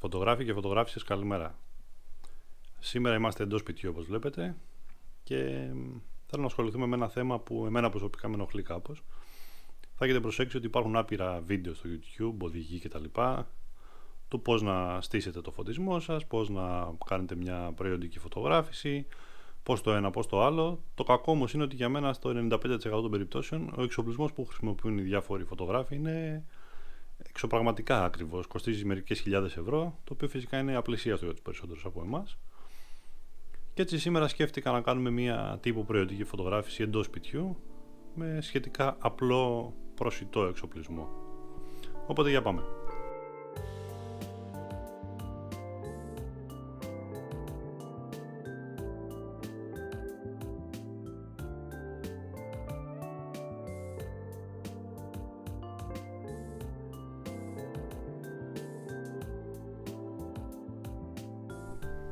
Φωτογράφοι και φωτογράφισσες, καλημέρα. Σήμερα είμαστε εντός σπιτιού, όπως βλέπετε, και θέλω να ασχοληθούμε με ένα θέμα που εμένα προσωπικά με ενοχλεί κάπως. Θα έχετε προσέξει ότι υπάρχουν άπειρα βίντεο στο YouTube, οδηγοί κτλ. Του πώς να στήσετε το φωτισμό σας, πώς να κάνετε μια προϊόντικη φωτογράφηση, πώς το ένα, πώς το άλλο. Το κακό όμως είναι ότι για μένα στο 95% των περιπτώσεων ο εξοπλισμός που χρησιμοποιούν οι διάφοροι φωτογράφοι είναι εξωπραγματικά ακριβώς. Κοστίζει μερικές χιλιάδες ευρώ, το οποίο φυσικά είναι απλησίαστο για τους περισσότερους από εμάς. Και έτσι σήμερα σκέφτηκα να κάνουμε μια τύπου προϊόντικη φωτογράφηση εντός σπιτιού με σχετικά απλό προσιτό εξοπλισμό. Οπότε για πάμε.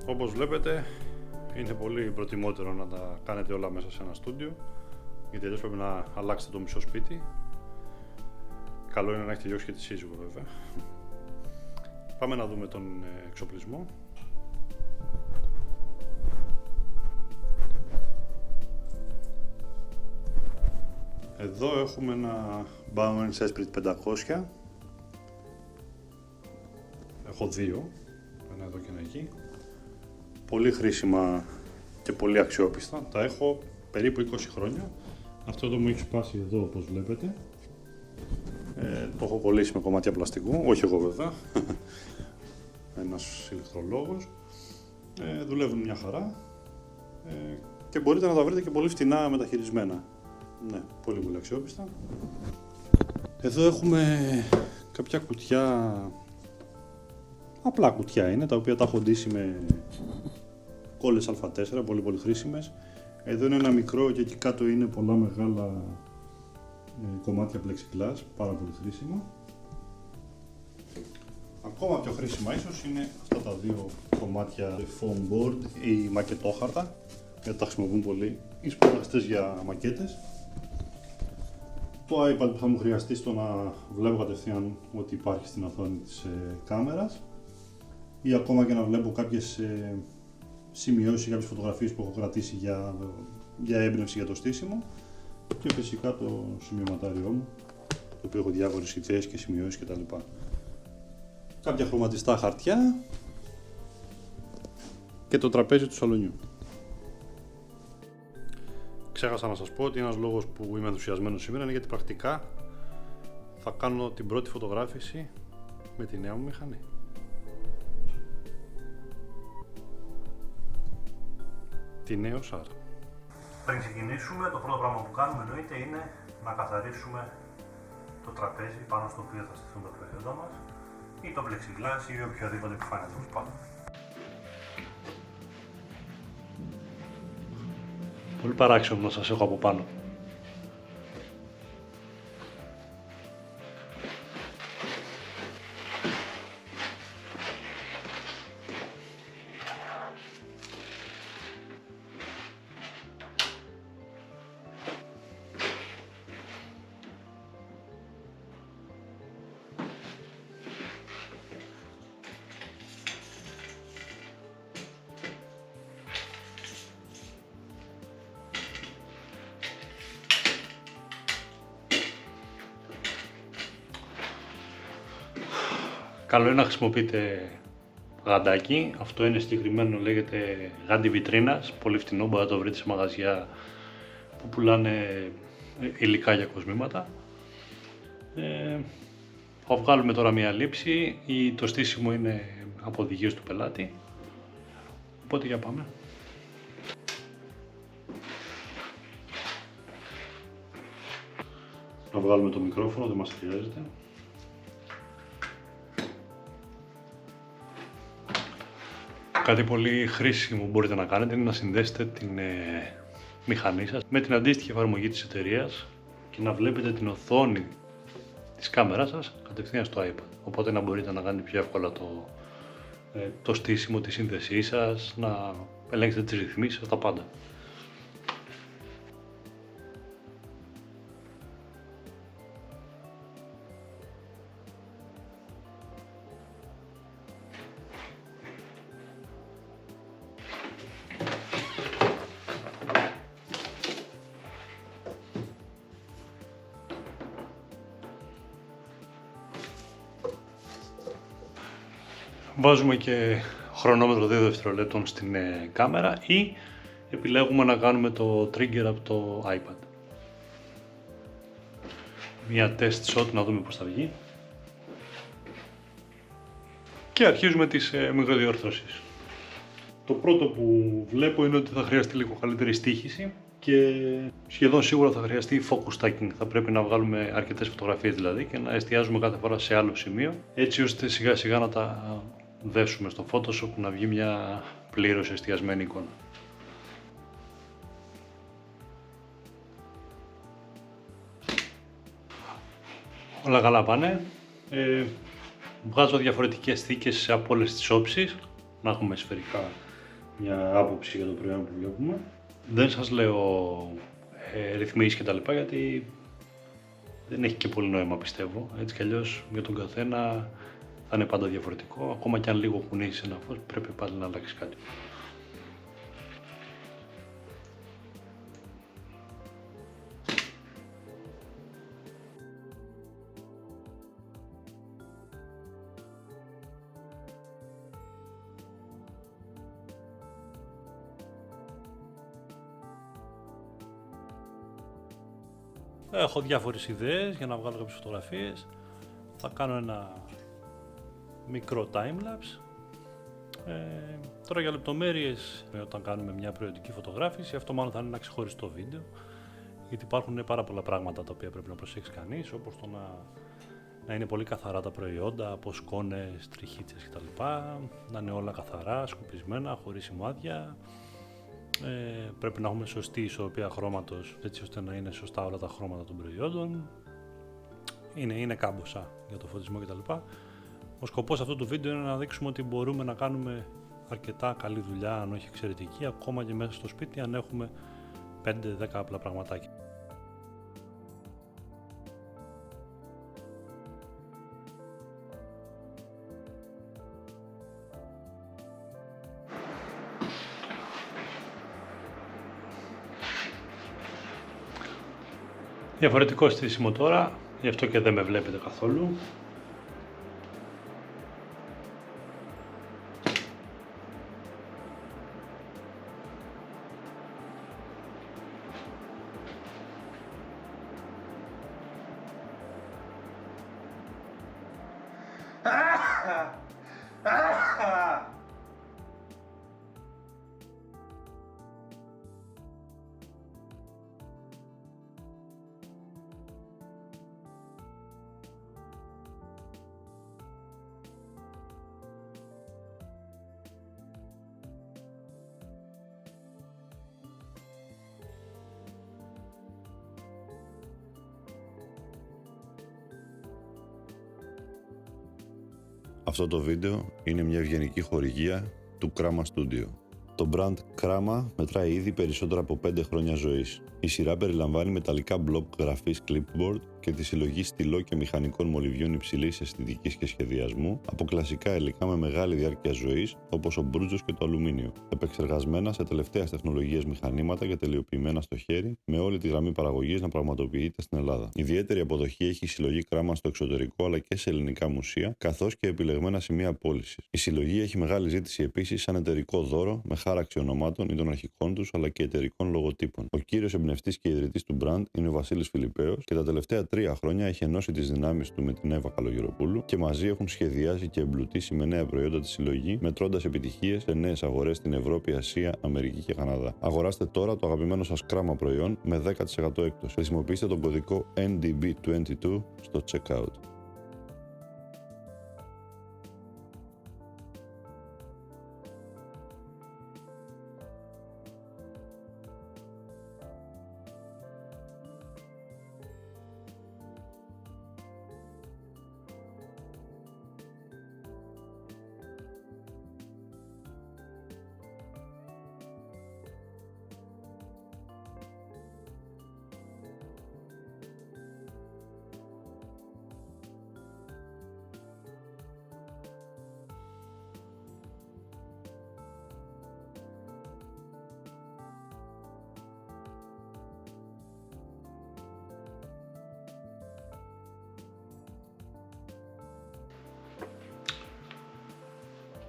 Όπως βλέπετε, είναι πολύ προτιμότερο να τα κάνετε όλα μέσα σε ένα στούντιο, γιατί αλλιώς πρέπει να αλλάξετε το μισό σπίτι. Καλό είναι να έχετε τελειώσει και τη σύζυγο, βέβαια. Πάμε να δούμε τον εξοπλισμό. Εδώ έχουμε ένα Bauer Esprit 500. Έχω δύο, ένα εδώ και ένα εκεί. Πολύ χρήσιμα και πολύ αξιόπιστα. Τα έχω περίπου 20 χρόνια. Αυτό εδώ μου έχει σπάσει εδώ, όπως βλέπετε. Το έχω κολλήσει με κομμάτια πλαστικού, όχι εγώ βέβαια. Ένας ηλεκτρολόγος. Δουλεύουν μια χαρά. Και μπορείτε να τα βρείτε και πολύ φτηνά μεταχειρισμένα. Ναι, πολύ πολύ αξιόπιστα. Εδώ έχουμε κάποια κουτιά. Απλά κουτιά είναι, τα οποία τα έχω ντύσει με κόλλες Α4, πολύ πολύ χρήσιμες. Εδώ είναι ένα μικρό και εκεί κάτω είναι πολλά μεγάλα κομμάτια plexiglass, πάρα πολύ χρήσιμο. Ακόμα πιο χρήσιμα ίσως είναι αυτά τα δύο κομμάτια foam board ή μακετόχαρτα, γιατί τα χρησιμοποιούν πολύ οι σπουδαστές για μακέτες. Το iPad που θα μου χρειαστεί στο να βλέπω κατευθείαν ό,τι υπάρχει στην οθόνη της κάμερας, ή ακόμα και να βλέπω κάποιες σημειώσεις ή κάποιες φωτογραφίες που έχω κρατήσει για έμπνευση για το στήσιμο, και φυσικά το σημειωματάριό μου, το οποίο έχω διάφορες ιδέες και σημειώσεις κτλ. Κάποια χρωματιστά χαρτιά και το τραπέζι του σαλονιού. Ξέχασα να σας πω ότι ένας λόγος που είμαι ενθουσιασμένος σήμερα είναι γιατί πρακτικά θα κάνω την πρώτη φωτογράφηση με τη νέα μου μηχανή. Τη Neos R. Πριν ξεκινήσουμε, το πρώτο πράγμα που κάνουμε εννοείται είναι να καθαρίσουμε το τραπέζι πάνω στο οποίο θα στηθούν τα προϊόντα μας, ή το plexiglass ή οποιαδήποτε επιφάνεια τέλος πάντων. Πολύ παράξενο να σας έχω από πάνω. Καλό είναι να χρησιμοποιείτε γαντάκι. Αυτό είναι συγκεκριμένο, λέγεται γάντι βιτρίνας. Πολύ φτηνό, μπορείτε να το βρείτε σε μαγαζιά που πουλάνε υλικά για κοσμήματα. Θα βγάλουμε τώρα μία λήψη. Το στήσιμο είναι από οδηγίες του πελάτη. Οπότε για πάμε. Να βγάλουμε το μικρόφωνο, δεν μας χρειάζεται. Κάτι πολύ χρήσιμο που μπορείτε να κάνετε είναι να συνδέσετε την μηχανή σας με την αντίστοιχη εφαρμογή της εταιρείας και να βλέπετε την οθόνη της κάμερας σας κατευθείαν στο iPad. Οπότε να μπορείτε να κάνετε πιο εύκολα το στήσιμο, τη σύνδεσή σας, να ελέγξετε τις ρυθμίσεις, τα πάντα. Βάζουμε και χρονόμετρο 2 δευτερολέπτων στην κάμερα ή επιλέγουμε να κάνουμε το trigger από το iPad. Μια test shot να δούμε πώς θα βγει. Και αρχίζουμε τις μικροδιορθώσεις. Το πρώτο που βλέπω είναι ότι θα χρειαστεί λίγο καλύτερη στοίχηση και σχεδόν σίγουρα θα χρειαστεί focus stacking. Θα πρέπει να βγάλουμε αρκετές φωτογραφίες δηλαδή και να εστιάζουμε κάθε φορά σε άλλο σημείο, έτσι ώστε σιγά σιγά να τα δέσουμε στο Photoshop να βγει μια πλήρως εστιασμένη εικόνα. Όλα καλά πάνε. Βγάζω διαφορετικές θήκες από όλες τις όψεις, να έχουμε σφαιρικά μια άποψη για το προϊόν που βλέπουμε. Δεν σας λέω ρυθμίσεις και τα λοιπά, γιατί δεν έχει και πολύ νόημα πιστεύω. Έτσι κι αλλιώς για τον καθένα θα είναι πάντα διαφορετικό. Ακόμα κι αν λίγο κουνήσεις ένα φως, πρέπει πάλι να αλλάξει κάτι. Έχω διάφορες ιδέες για να βγάλω κάποιες φωτογραφίες. Θα κάνω ένα μικρό timelapse. Τώρα για λεπτομέρειες, όταν κάνουμε μια προαιρετική φωτογράφηση, αυτό μάλλον θα είναι ένα ξεχωριστό βίντεο, γιατί υπάρχουν πάρα πολλά πράγματα τα οποία πρέπει να προσέξει κανείς, όπως το να είναι πολύ καθαρά τα προϊόντα, από σκόνες, τριχίτσες κτλ. Να είναι όλα καθαρά, σκουπισμένα, χωρίς σημάδια. Πρέπει να έχουμε σωστή ισορροπία χρώματος, έτσι ώστε να είναι σωστά όλα τα χρώματα των προϊόντων. Είναι κάμποσα για το φωτισμό κτλ. Ο σκοπός αυτού του βίντεο είναι να δείξουμε ότι μπορούμε να κάνουμε αρκετά καλή δουλειά, αν όχι εξαιρετική, ακόμα και μέσα στο σπίτι, αν έχουμε 5-10 απλά πραγματάκια. Διαφορετικό στήσιμο τώρα, γι' αυτό και δεν με βλέπετε καθόλου. Αυτό το βίντεο είναι μια ευγενική χορηγία του Krama Studio. Το brand Krama μετράει ήδη περισσότερα από 5 χρόνια ζωής. Η σειρά περιλαμβάνει μεταλλικά μπλοκ γραφής clipboard και τη συλλογή στυλό και μηχανικών μολυβιών υψηλής αισθητικής και σχεδιασμού από κλασικά υλικά με μεγάλη διάρκεια ζωής, όπως ο μπρούτζος και το αλουμίνιο, επεξεργασμένα σε τελευταίας τεχνολογίας μηχανήματα και τελειοποιημένα στο χέρι, με όλη τη γραμμή παραγωγής να πραγματοποιείται στην Ελλάδα. Ιδιαίτερη αποδοχή έχει η συλλογή Krama στο εξωτερικό αλλά και σε ελληνικά μουσεία, καθώς και επιλεγμένα σημεία πώλησης. Η συλλογή έχει μεγάλη ζήτηση επίσης σαν εταιρικό δώρο, με χάραξη ονομάτων ή των αρχικών τους αλλά και εταιρικών λογοτύπων. Ο κύριος εμπνευστής και ιδρυτής του brand είναι ο Βασίλης Φιλιππέος και τα τελευταία 3 χρόνια έχει ενώσει τις δυνάμεις του με την Εύα Καλογεροπούλου και μαζί έχουν σχεδιάσει και εμπλουτίσει με νέα προϊόντα τη συλλογή, μετρώντας επιτυχίες σε νέες αγορές στην Ευρώπη, Ασία, Αμερική και Καναδά. Αγοράστε τώρα το αγαπημένο σας Krama προϊόν με 10% έκπτωση. Χρησιμοποιήστε τον κωδικό NDB22 στο checkout.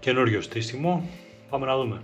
Καινούριο στήσιμο, πάμε να δούμε.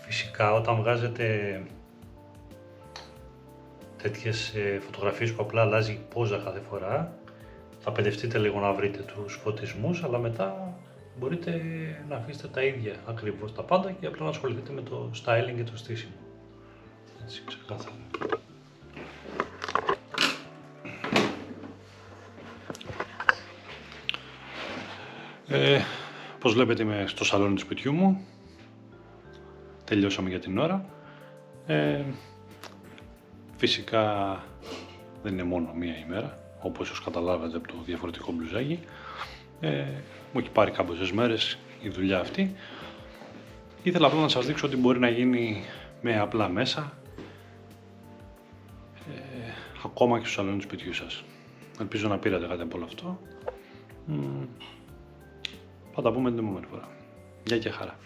Φυσικά όταν βγάζετε τέτοιες φωτογραφίες που απλά αλλάζει η πόζα κάθε φορά, θα παιδευτείτε λίγο να βρείτε τους φωτισμούς, αλλά μετά μπορείτε να αφήσετε τα ίδια ακριβώς τα πάντα και απλά να ασχοληθείτε με το styling και το στήσιμο. Έτσι, ξεκάθαρα. Όπως βλέπετε είμαι στο σαλόνι του σπιτιού μου. Τελειώσαμε για την ώρα. Φυσικά δεν είναι μόνο μία ημέρα, όπως ίσως καταλάβατε από το διαφορετικό μπλουζάκι. Μου έχει πάρει κάποιες μέρες η δουλειά αυτή. Ήθελα απλά να σας δείξω ότι μπορεί να γίνει με απλά μέσα, ακόμα και στο σαλόνι του σπιτιού σας. Ελπίζω να πήρατε κάτι από όλο αυτό. Θα τα πούμε την επόμενη φορά. Γεια και χαρά.